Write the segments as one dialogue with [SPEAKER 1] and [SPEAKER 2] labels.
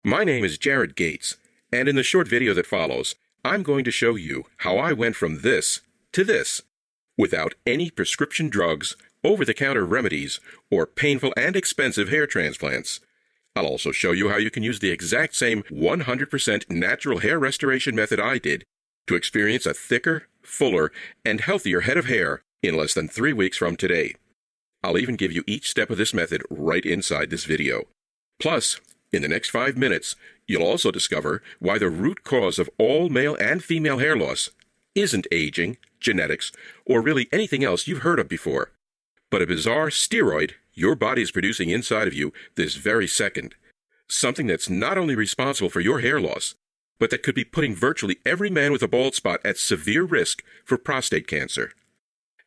[SPEAKER 1] My name is Jared Gates, and in the short video that follows, I'm going to show you how I went from this to this, without any prescription drugs, over-the-counter remedies, or painful and expensive hair transplants. I'll also show you how you can use the exact same 100% natural hair restoration method I did to experience a thicker, fuller, and healthier head of hair in less than 3 weeks from today. I'll even give you each step of this method right inside this video. Plus, in the next 5 minutes, you'll also discover why the root cause of all male and female hair loss isn't aging, genetics, or really anything else you've heard of before, but a bizarre steroid your body is producing inside of you this very second. Something that's not only responsible for your hair loss, but that could be putting virtually every man with a bald spot at severe risk for prostate cancer.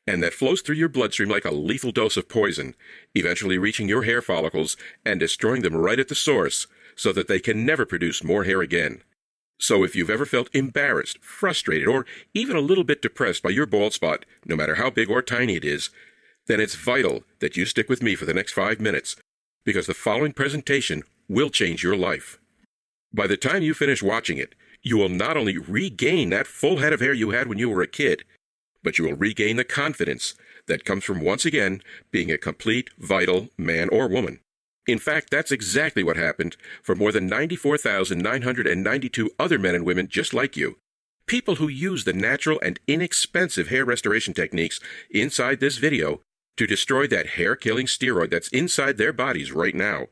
[SPEAKER 1] And that flows through your bloodstream like a lethal dose of poison, eventually reaching your hair follicles and destroying them right at the source so that they can never produce more hair again. So if you've ever felt embarrassed, frustrated, or even a little bit depressed by your bald spot, no matter how big or tiny it is, then it's vital that you stick with me for the next 5 minutes, because the following presentation will change your life. By the time you finish watching it, you will not only regain that full head of hair you had when you were a kid, but you will regain the confidence that comes from once again being a complete, vital man or woman. In fact, that's exactly what happened for more than 94,992 other men and women just like you. People who use the natural and inexpensive hair restoration techniques inside this video to destroy that hair-killing steroid that's inside their bodies right now,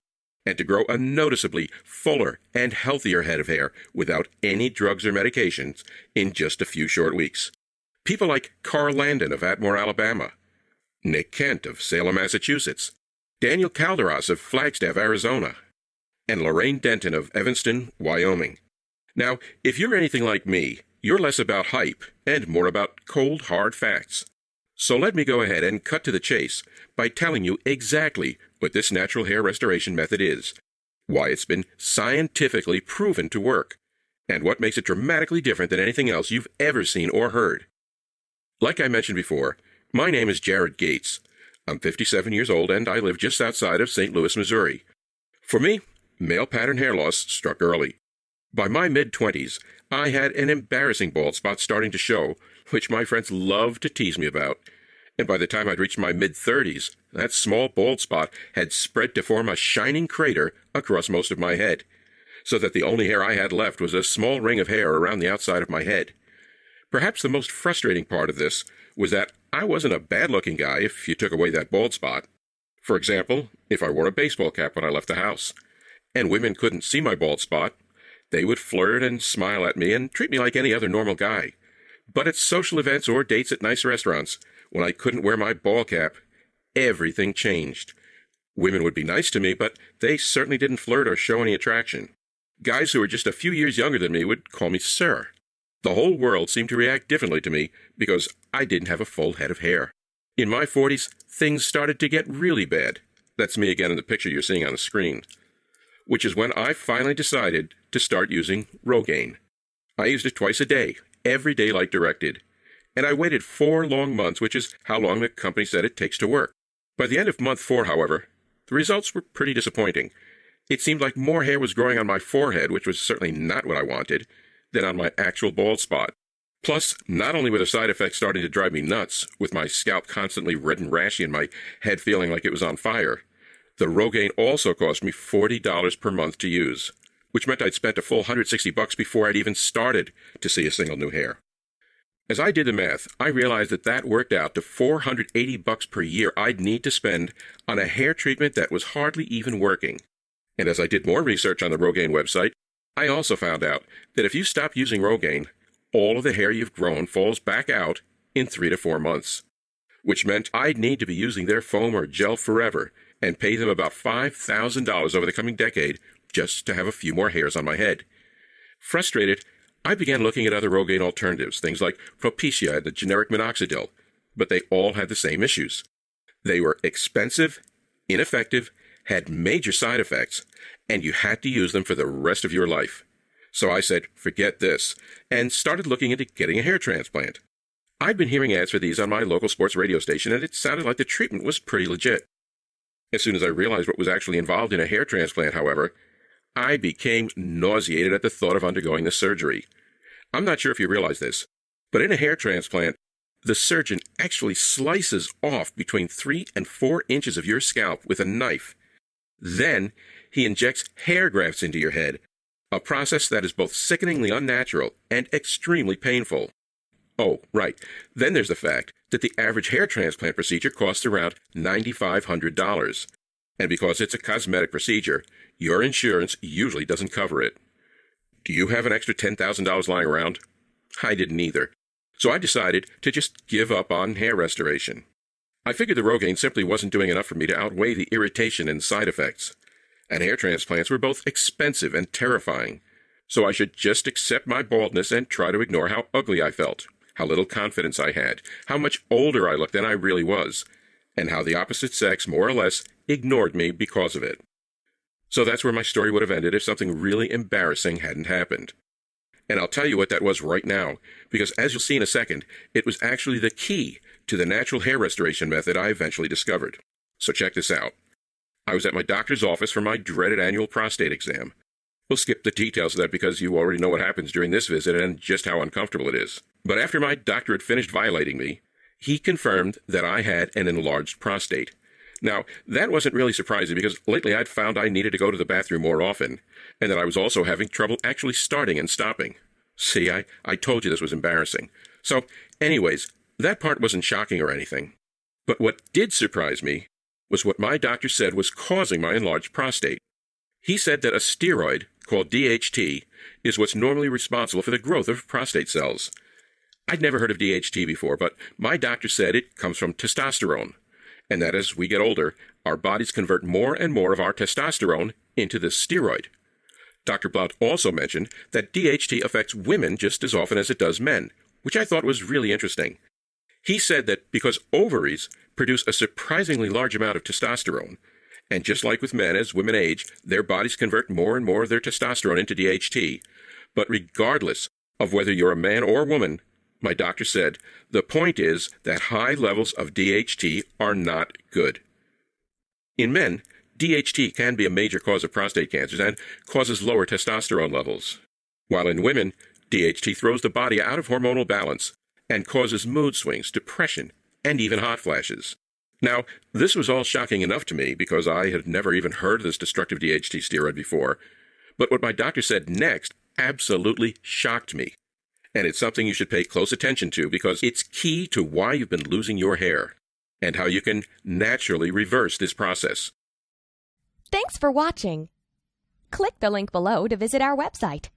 [SPEAKER 1] and to grow a noticeably fuller and healthier head of hair without any drugs or medications in just a few short weeks. People like Carl Landon of Atmore, Alabama, Nick Kent of Salem, Massachusetts, Daniel Calderas of Flagstaff, Arizona, and Lorraine Denton of Evanston, Wyoming. Now, if you're anything like me, you're less about hype and more about cold, hard facts. So let me go ahead and cut to the chase by telling you exactly what this natural hair restoration method is, why it's been scientifically proven to work, and what makes it dramatically different than anything else you've ever seen or heard. Like I mentioned before, my name is Jared Gates. I'm 57 years old and I live just outside of St. Louis, Missouri. For me, male pattern hair loss struck early. By my mid-20s, I had an embarrassing bald spot starting to show, which my friends loved to tease me about. And by the time I'd reached my mid-30s, that small bald spot had spread to form a shining crater across most of my head, so that the only hair I had left was a small ring of hair around the outside of my head. Perhaps the most frustrating part of this was that I wasn't a bad-looking guy if you took away that bald spot. For example, if I wore a baseball cap when I left the house, and women couldn't see my bald spot, they would flirt and smile at me and treat me like any other normal guy. But at social events or dates at nice restaurants, when I couldn't wear my ball cap, everything changed. Women would be nice to me, but they certainly didn't flirt or show any attraction. Guys who were just a few years younger than me would call me sir. The whole world seemed to react differently to me because I didn't have a full head of hair. In my 40s, things started to get really bad. That's me again in the picture you're seeing on the screen. Which is when I finally decided to start using Rogaine. I used it twice a day, every day like directed. And I waited 4 long months, which is how long the company said it takes to work. By the end of month 4, however, the results were pretty disappointing. It seemed like more hair was growing on my forehead, which was certainly not what I wanted, than on my actual bald spot. Plus, not only were the side effects starting to drive me nuts, with my scalp constantly red and rashy and my head feeling like it was on fire, the Rogaine also cost me $40 per month to use, which meant I'd spent a full $160 before I'd even started to see a single new hair. As I did the math, I realized that worked out to $480 per year I'd need to spend on a hair treatment that was hardly even working. And as I did more research on the Rogaine website, I also found out that if you stop using Rogaine, all of the hair you've grown falls back out in 3 to 4 months, which meant I'd need to be using their foam or gel forever and pay them about $5,000 over the coming decade just to have a few more hairs on my head. Frustrated, I began looking at other Rogaine alternatives, things like Propecia and the generic minoxidil, but they all had the same issues. They were expensive, ineffective, had major side effects, and you had to use them for the rest of your life. So I said, forget this, and started looking into getting a hair transplant. I'd been hearing ads for these on my local sports radio station, and it sounded like the treatment was pretty legit. As soon as I realized what was actually involved in a hair transplant, however, I became nauseated at the thought of undergoing the surgery. I'm not sure if you realize this, but in a hair transplant, the surgeon actually slices off between 3 and 4 inches of your scalp with a knife. Then he injects hair grafts into your head, a process that is both sickeningly unnatural and extremely painful. Oh, right. Then there's the fact that the average hair transplant procedure costs around $9,500. And because it's a cosmetic procedure, your insurance usually doesn't cover it. Do you have an extra $10,000 lying around? I didn't either. So I decided to just give up on hair restoration. I figured the Rogaine simply wasn't doing enough for me to outweigh the irritation and side effects. And hair transplants were both expensive and terrifying. So I should just accept my baldness and try to ignore how ugly I felt, how little confidence I had, how much older I looked than I really was, and how the opposite sex more or less ignored me because of it. So that's where my story would have ended if something really embarrassing hadn't happened. And I'll tell you what that was right now, because as you'll see in a second, it was actually the key to the natural hair restoration method I eventually discovered. So check this out. I was at my doctor's office for my dreaded annual prostate exam. We'll skip the details of that because you already know what happens during this visit and just how uncomfortable it is. But after my doctor had finished violating me, he confirmed that I had an enlarged prostate. Now, that wasn't really surprising because lately I'd found I needed to go to the bathroom more often, and that I was also having trouble actually starting and stopping. See, I told you this was embarrassing. So, anyways, that part wasn't shocking or anything. But what did surprise me was what my doctor said was causing my enlarged prostate. He said that a steroid, called DHT, is what's normally responsible for the growth of prostate cells. I'd never heard of DHT before, but my doctor said it comes from testosterone, and that as we get older, our bodies convert more and more of our testosterone into this steroid. Dr. Blount also mentioned that DHT affects women just as often as it does men, which I thought was really interesting. He said that because ovaries produce a surprisingly large amount of testosterone, and just like with men, as women age, their bodies convert more and more of their testosterone into DHT. But regardless of whether you're a man or woman, my doctor said, the point is that high levels of DHT are not good. In men, DHT can be a major cause of prostate cancers and causes lower testosterone levels. While in women, DHT throws the body out of hormonal balance and causes mood swings, depression, and even hot flashes. Now, this was all shocking enough to me because I had never even heard of this destructive DHT steroid before, but what my doctor said next absolutely shocked me. And it's something you should pay close attention to because it's key to why you've been losing your hair and how you can naturally reverse this process.
[SPEAKER 2] Thanks for watching. Click the link below to visit our website.